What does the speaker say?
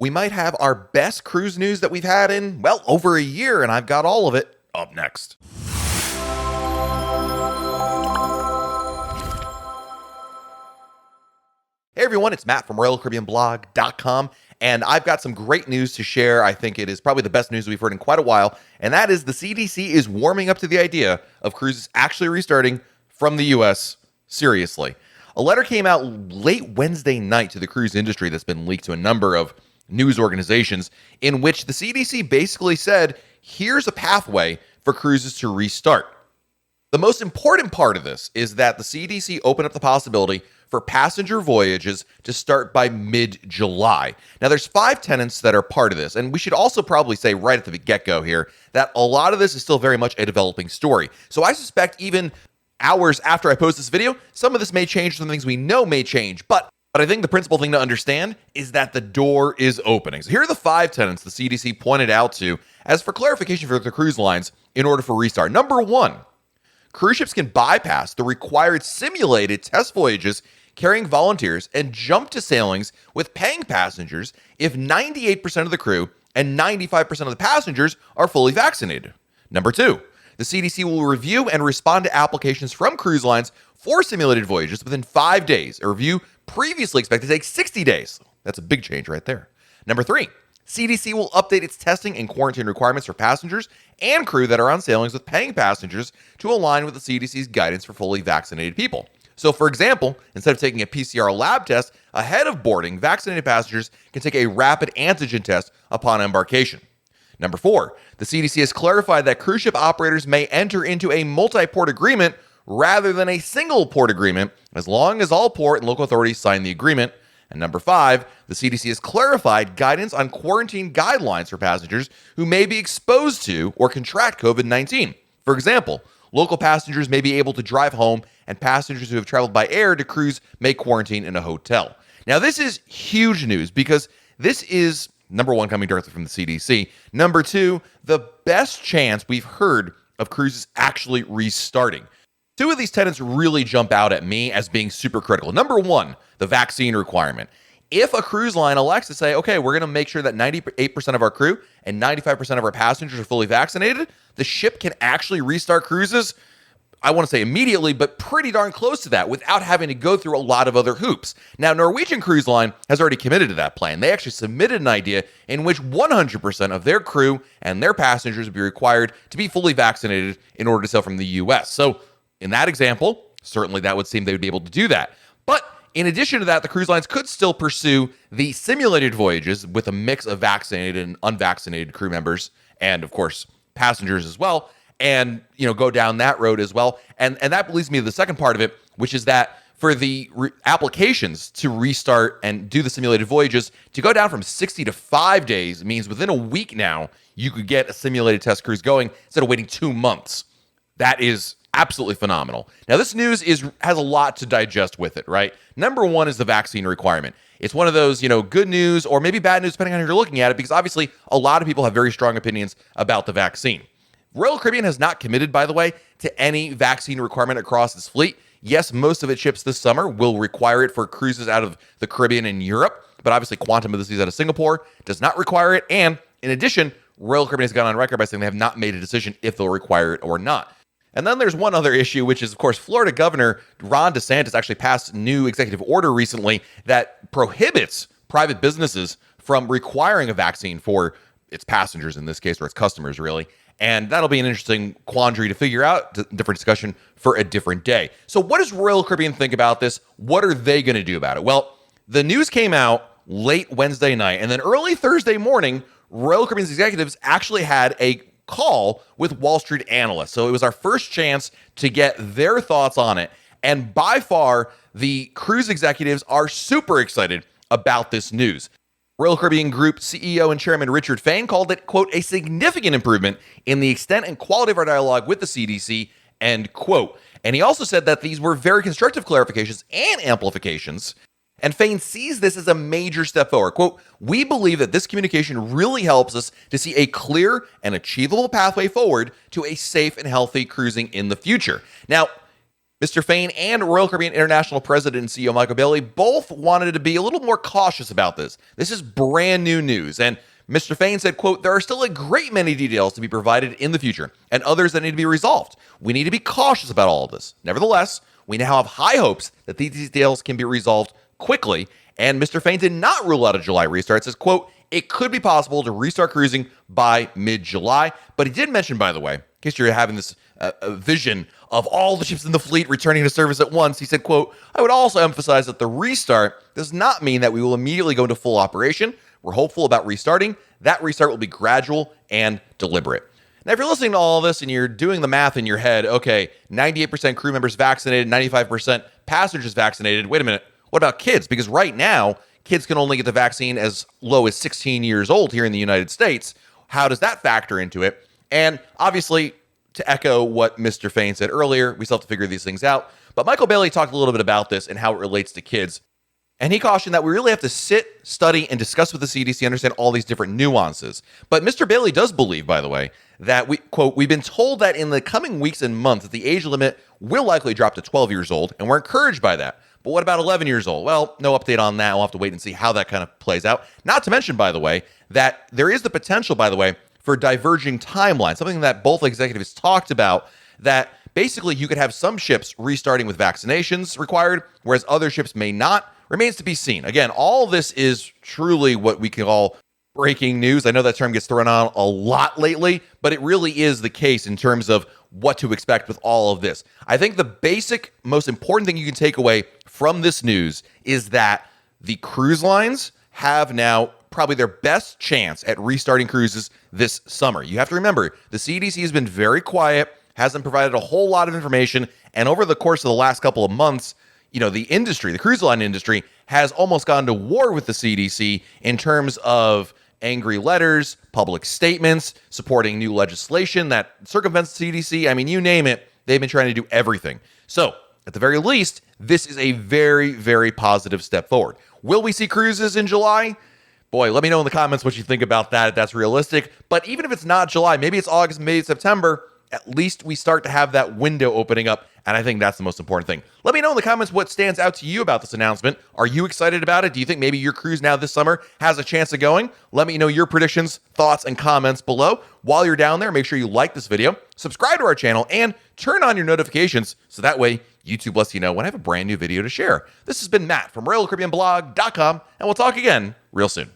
we might have our best cruise news that we've had in, well, over a year, and I've got all of it up next. Hey everyone, it's Matt from RoyalCaribbeanBlog.com, and I've got some great news to share. I think it is probably the best news we've heard in quite a while, and that is the CDC is warming up to the idea of cruises actually restarting from the U.S. Seriously. A letter came out late Wednesday night to the cruise industry that's been leaked to a number of news organizations, in which the CDC basically said, here's a pathway for cruises to restart. The most important part of this is that the CDC opened up the possibility for passenger voyages to start by mid-July. Now, there's 5 tenants that are part of this, and we should also probably say right at the get-go here that a lot of this is still very much a developing story. So I suspect even hours after I post this video, some of this may change, some things we know may change, but I think the principal thing to understand is that the door is opening. So here are the 5 tenants the CDC pointed out to as for clarification for the cruise lines in order for restart. Number 1, cruise ships can bypass the required simulated test voyages carrying volunteers and jump to sailings with paying passengers if 98% of the crew and 95% of the passengers are fully vaccinated. Number 2, the CDC will review and respond to applications from cruise lines for simulated voyages within 5 days, a review previously expected to take 60 days. That's a big change right there. Number 3, CDC will update its testing and quarantine requirements for passengers and crew that are on sailings with paying passengers to align with the CDC's guidance for fully vaccinated people. So, for example, instead of taking a PCR lab test ahead of boarding, vaccinated passengers can take a rapid antigen test upon embarkation. Number 4, the CDC has clarified that cruise ship operators may enter into a multi-port agreement rather than a single port agreement, as long as all port and local authorities sign the agreement. And number 5, the CDC has clarified guidance on quarantine guidelines for passengers who may be exposed to or contract COVID-19. For example, local passengers may be able to drive home, and passengers who have traveled by air to cruise may quarantine in a hotel. Now, this is huge news because this is, number 1, coming directly from the CDC. Number 2, the best chance we've heard of cruises actually restarting. 2 of these tenets really jump out at me as being super critical. Number 1, the vaccine requirement. If a cruise line elects to say, okay, we're going to make sure that 98% of our crew and 95% of our passengers are fully vaccinated, the ship can actually restart cruises, I want to say immediately, but pretty darn close to that without having to go through a lot of other hoops. Now, Norwegian Cruise Line has already committed to that plan. They actually submitted an idea in which 100% of their crew and their passengers would be required to be fully vaccinated in order to sail from the U.S. So in that example, certainly that would seem they would be able to do that. But in addition to that, the cruise lines could still pursue the simulated voyages with a mix of vaccinated and unvaccinated crew members and, of course, passengers as well, and go down that road as well. And that leads me to the second part of it, which is that for the applications to restart and do the simulated voyages, to go down from 60 to 5 days means within a week now, you could get a simulated test cruise going instead of waiting 2 months. That is absolutely phenomenal. Now, this news has a lot to digest with it, right? Number 1 is the vaccine requirement. It's one of those, good news or maybe bad news, depending on how you're looking at it, because obviously a lot of people have very strong opinions about the vaccine. Royal Caribbean has not committed, by the way, to any vaccine requirement across its fleet. Yes, most of its ships this summer will require it for cruises out of the Caribbean and Europe, but obviously Quantum of the Seas out of Singapore does not require it. And in addition, Royal Caribbean has gone on record by saying they have not made a decision if they'll require it or not. And then there's one other issue, which is, of course, Florida Governor Ron DeSantis actually passed a new executive order recently that prohibits private businesses from requiring a vaccine for its passengers in this case, or its customers, really. And that'll be an interesting quandary to figure out, different discussion for a different day. So what does Royal Caribbean think about this? What are they going to do about it? Well, the news came out late Wednesday night, and then early Thursday morning, Royal Caribbean's executives actually had a call with Wall Street analysts. So it was our first chance to get their thoughts on it. And by far, the cruise executives are super excited about this news. Royal Caribbean Group CEO and Chairman Richard Fain called it, quote, a significant improvement in the extent and quality of our dialogue with the CDC, end quote. And he also said that these were very constructive clarifications and amplifications. And Fain sees this as a major step forward. Quote, we believe that this communication really helps us to see a clear and achievable pathway forward to a safe and healthy cruising in the future. Now, Mr. Fain and Royal Caribbean International President and CEO Michael Bailey both wanted to be a little more cautious about this. This is brand new news. And Mr. Fain said, quote, "There are still a great many details to be provided in the future and others that need to be resolved. We need to be cautious about all of this. Nevertheless, we now have high hopes that these details can be resolved quickly." And Mr. Fain did not rule out a July restart. Says, quote, "It could be possible to restart cruising by mid-July." But he did mention, by the way, in case you're having this vision of all the ships in the fleet returning to service at once, he said, quote, "I would also emphasize that the restart does not mean that we will immediately go into full operation. We're hopeful about restarting. That restart will be gradual and deliberate." Now, if you're listening to all this and you're doing the math in your head, okay, 98% crew members vaccinated, 95% passengers vaccinated. Wait a minute. What about kids? Because right now, kids can only get the vaccine as low as 16 years old here in the United States. How does that factor into it? And obviously, to echo what Mr. Fain said earlier, we still have to figure these things out. But Michael Bailey talked a little bit about this and how it relates to kids. And he cautioned that we really have to sit, study, and discuss with the CDC, understand all these different nuances. But Mr. Bailey does believe, by the way, that we've been told that in the coming weeks and months that the age limit will likely drop to 12 years old, and we're encouraged by that. But what about 11 years old? Well, no update on that. We'll have to wait and see how that kind of plays out. Not to mention, by the way, that there is the potential, by the way, for diverging timelines, something that both executives talked about, that basically you could have some ships restarting with vaccinations required, whereas other ships may not. Remains to be seen. Again, all this is truly what we can call breaking news. I know that term gets thrown out a lot lately, but it really is the case in terms of what to expect with all of this. I think the basic, most important thing you can take away from this news is that the cruise lines have now probably their best chance at restarting cruises this summer. You have to remember, the CDC has been very quiet, hasn't provided a whole lot of information, and over the course of the last couple of months, the industry, the cruise line industry, has almost gone to war with the CDC in terms of angry letters, public statements, supporting new legislation that circumvents the CDC. I mean, you name it, they've been trying to do everything. So, at the very least, this is a very, very positive step forward. Will we see cruises in July? Boy, let me know in the comments what you think about that, if that's realistic. But even if it's not July, maybe it's August, maybe September, at least we start to have that window opening up, and I think that's the most important thing. Let me know in the comments what stands out to you about this announcement. Are you excited about it? Do you think maybe your cruise now this summer has a chance of going? Let me know your predictions, thoughts, and comments below. While you're down there, make sure you like this video, subscribe to our channel, and turn on your notifications so that way YouTube lets you know when I have a brand new video to share. This has been Matt from RoyalCaribbeanBlog.com, and we'll talk again real soon.